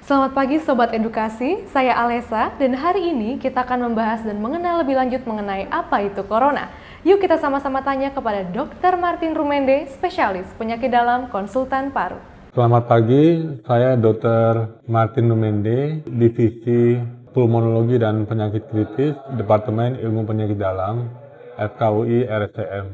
Selamat pagi Sobat Edukasi, saya Alessa dan hari ini kita akan membahas dan mengenal lebih lanjut mengenai apa itu Corona. Yuk kita sama-sama tanya kepada Dr. Martin Rumende, spesialis penyakit dalam konsultan paru. Selamat pagi, saya Dr. Martin Rumende, Divisi Pulmonologi dan Penyakit Kritis, Departemen Ilmu Penyakit Dalam, FKUI RSCM.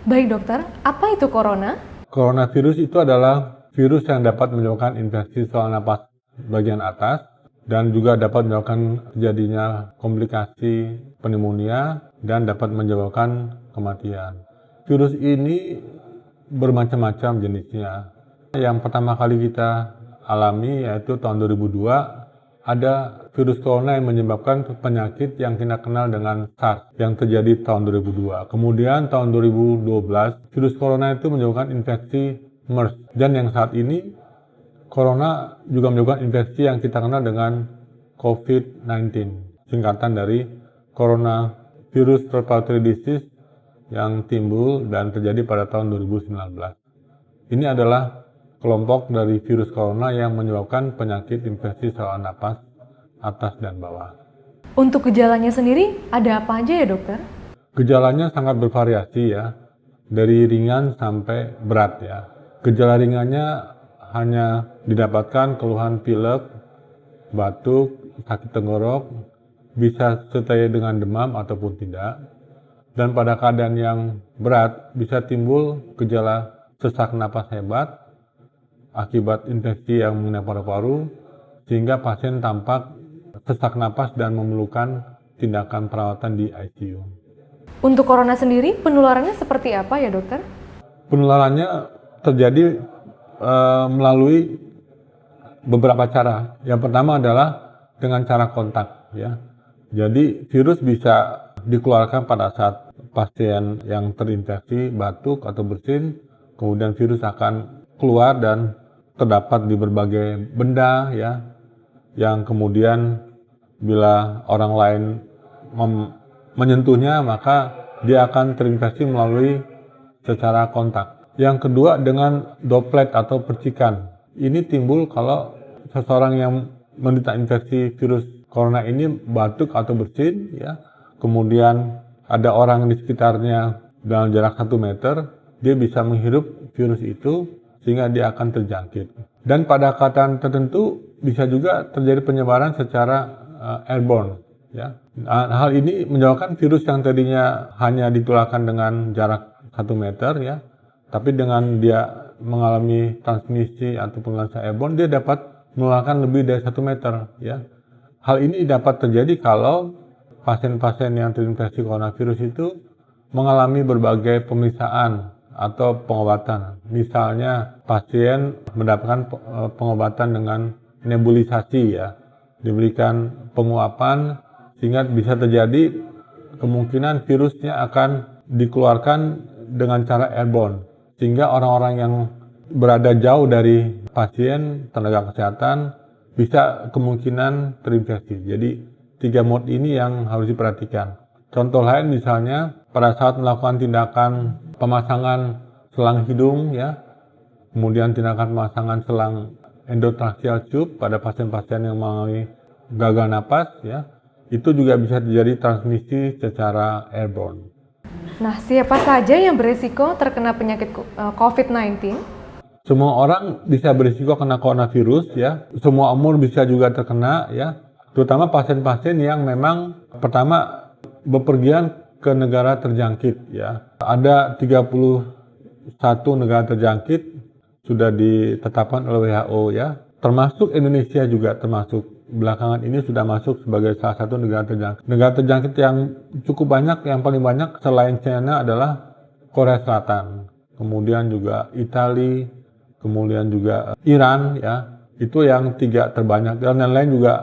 Baik dokter, apa itu Corona? Coronavirus itu adalah virus yang dapat menyebabkan infeksi saluran napas bagian atas dan juga dapat menyebabkan terjadinya komplikasi pneumonia dan dapat menyebabkan kematian. Virus ini bermacam-macam jenisnya. Yang pertama kali kita alami yaitu tahun 2002, ada virus corona yang menyebabkan penyakit yang kita kenal dengan SARS yang terjadi tahun 2002. Kemudian tahun 2012, virus corona itu menyebabkan infeksi MERS. Dan yang saat ini, corona juga menyebabkan infeksi yang kita kenal dengan COVID-19, singkatan dari Coronavirus Respiratory Disease yang timbul dan terjadi pada tahun 2019. Ini adalah kelompok dari virus corona yang menyebabkan penyakit infeksi saluran napas atas dan bawah. Untuk gejalanya sendiri, ada apa aja ya dokter? Gejalanya sangat bervariasi ya, dari ringan sampai berat ya. Gejala ringannya hanya didapatkan keluhan pilek, batuk, sakit tenggorok, bisa sertai dengan demam ataupun tidak. Dan pada keadaan yang berat bisa timbul gejala sesak napas hebat akibat infeksi yang mengenai paru-paru, sehingga pasien tampak sesak napas dan memerlukan tindakan perawatan di ICU. Untuk Corona sendiri, penularannya seperti apa ya dokter? Penularannya terjadi melalui beberapa cara. Yang pertama adalah dengan cara kontak ya. Jadi virus bisa dikeluarkan pada saat pasien yang terinfeksi batuk atau bersin, kemudian virus akan keluar dan terdapat di berbagai benda ya, yang kemudian bila orang lain menyentuhnya maka dia akan terinfeksi melalui secara kontak. Yang kedua dengan droplet atau percikan. Ini timbul kalau seseorang yang menderita infeksi virus corona ini batuk atau bersin ya, kemudian ada orang di sekitarnya dalam jarak 1 meter, dia bisa menghirup virus itu sehingga dia akan terjangkit. Dan pada keadaan tertentu bisa juga terjadi penyebaran secara airborne. Ya. Hal ini menyebabkan virus yang tadinya hanya ditularkan dengan jarak 1 meter, ya, tapi dengan dia mengalami transmisi ataupun langsung airborne, dia dapat menularkan lebih dari 1 meter. Ya. Hal ini dapat terjadi kalau pasien-pasien yang terinfeksi coronavirus itu mengalami berbagai pemeriksaan atau pengobatan. Misalnya pasien mendapatkan pengobatan dengan nebulisasi ya, diberikan penguapan sehingga bisa terjadi kemungkinan virusnya akan dikeluarkan dengan cara airborne, sehingga orang-orang yang berada jauh dari pasien tenaga kesehatan bisa kemungkinan terinfeksi. Jadi 3 mode ini yang harus diperhatikan. Contoh lain misalnya pada saat melakukan tindakan pemasangan selang hidung ya, kemudian tindakan pemasangan selang endotracheal tube pada pasien-pasien yang mengalami gagal napas ya, itu juga bisa terjadi transmisi secara airborne. Nah, siapa saja yang berisiko terkena penyakit COVID-19? Semua orang bisa berisiko kena coronavirus ya, semua umur bisa juga terkena ya, terutama pasien-pasien yang memang pertama bepergian ke negara terjangkit ya. Ada 31 negara terjangkit sudah ditetapkan oleh WHO ya. Termasuk Indonesia juga termasuk. Belakangan ini sudah masuk sebagai salah satu negara terjangkit. Negara terjangkit yang cukup banyak, yang paling banyak selain China adalah Korea Selatan. Kemudian juga Italia, kemudian juga Iran ya. Itu yang 3 terbanyak. Dan yang lain juga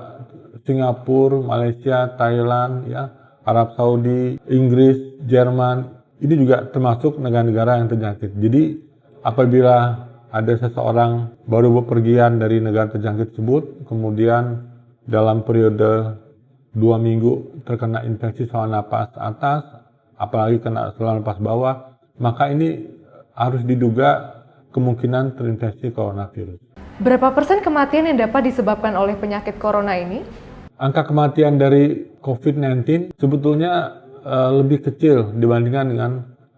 Singapura, Malaysia, Thailand ya. Arab Saudi, Inggris, Jerman, ini juga termasuk negara-negara yang terjangkit. Jadi apabila ada seseorang baru bepergian dari negara terjangkit tersebut, kemudian dalam periode 2 minggu terkena infeksi saluran napas atas, apalagi kena saluran napas bawah, maka ini harus diduga kemungkinan terinfeksi coronavirus. Berapa persen kematian yang dapat disebabkan oleh penyakit corona ini? Angka kematian dari COVID-19 sebetulnya lebih kecil dibandingkan dengan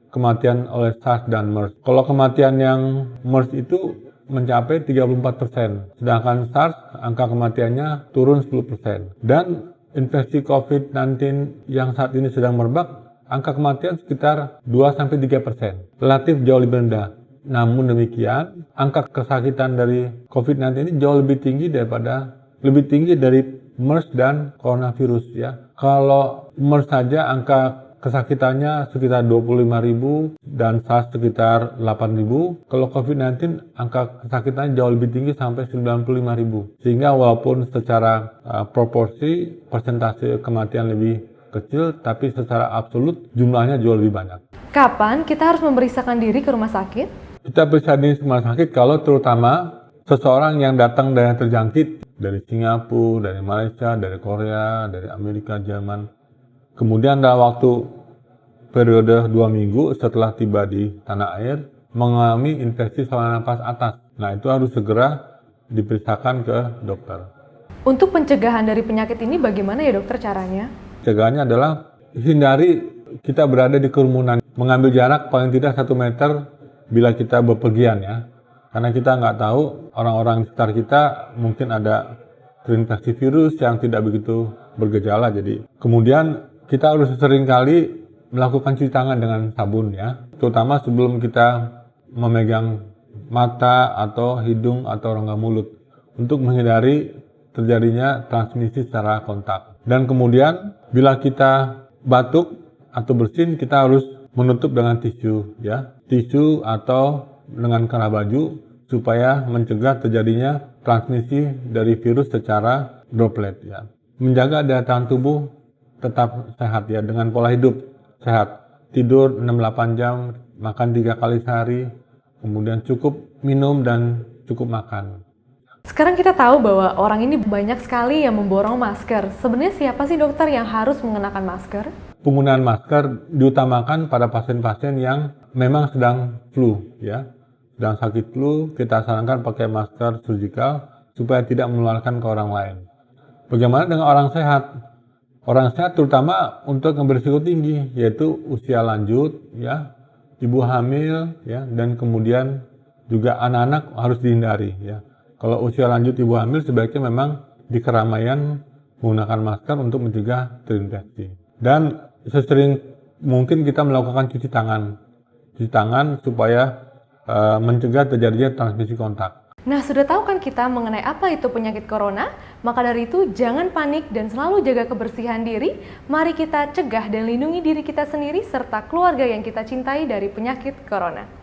kematian oleh SARS dan MERS. Kalau kematian yang MERS itu mencapai 34%, sedangkan SARS angka kematiannya turun 10%. Dan infeksi COVID-19 yang saat ini sedang merebak, angka kematian sekitar 2-3%, relatif jauh lebih rendah. Namun demikian, angka kesakitan dari COVID-19 ini jauh lebih tinggi dari MERS dan coronavirus ya. Kalau MERS saja angka kesakitannya sekitar 25.000 dan SARS sekitar 8.000. Kalau COVID-19 angka kesakitannya jauh lebih tinggi sampai 95.000. Sehingga walaupun secara proporsi persentase kematian lebih kecil, tapi secara absolut jumlahnya jauh lebih banyak. Kapan kita harus memeriksakan diri ke rumah sakit? Kita periksa diri ke rumah sakit kalau terutama seseorang yang datang dari yang terjangkit dari Singapura, dari Malaysia, dari Korea, dari Amerika, Jerman. Kemudian dalam waktu periode 2 minggu setelah tiba di tanah air mengalami infeksi saluran nafas atas. Nah, itu harus segera diperiksakan ke dokter. Untuk pencegahan dari penyakit ini bagaimana ya dokter caranya? Pencegahannya adalah hindari kita berada di kerumunan, mengambil jarak paling tidak 1 meter bila kita bepergian ya. Karena kita nggak tahu orang-orang di sekitar kita mungkin ada terinfeksi virus yang tidak begitu bergejala. Jadi kemudian kita harus seringkali melakukan cuci tangan dengan sabun ya. Terutama sebelum kita memegang mata atau hidung atau rongga mulut untuk menghindari terjadinya transmisi secara kontak. Dan kemudian bila kita batuk atau bersin kita harus menutup dengan tisu ya. Tisu atau dengan kerah baju supaya mencegah terjadinya transmisi dari virus secara droplet ya. Menjaga daya tahan tubuh tetap sehat ya dengan pola hidup sehat. Tidur 6-8 jam, makan 3 kali sehari, kemudian cukup minum dan cukup makan. Sekarang kita tahu bahwa orang ini banyak sekali yang memborong masker. Sebenarnya siapa sih dokter yang harus mengenakan masker? Penggunaan masker diutamakan pada pasien-pasien yang memang sedang flu ya. Sedang sakit flu, kita sarankan pakai masker surgical supaya tidak menularkan ke orang lain. Bagaimana dengan orang sehat? Orang sehat terutama untuk yang berisiko tinggi, yaitu usia lanjut ya, ibu hamil ya, dan kemudian juga anak-anak harus dihindari ya. Kalau usia lanjut ibu hamil sebaiknya memang di keramaian menggunakan masker untuk mencegah terinfeksi. Dan sesering mungkin kita melakukan cuci tangan supaya mencegah terjadinya transmisi kontak. Nah, sudah tahu kan kita mengenai apa itu penyakit corona? Maka dari itu jangan panik dan selalu jaga kebersihan diri. Mari kita cegah dan lindungi diri kita sendiri serta keluarga yang kita cintai dari penyakit corona.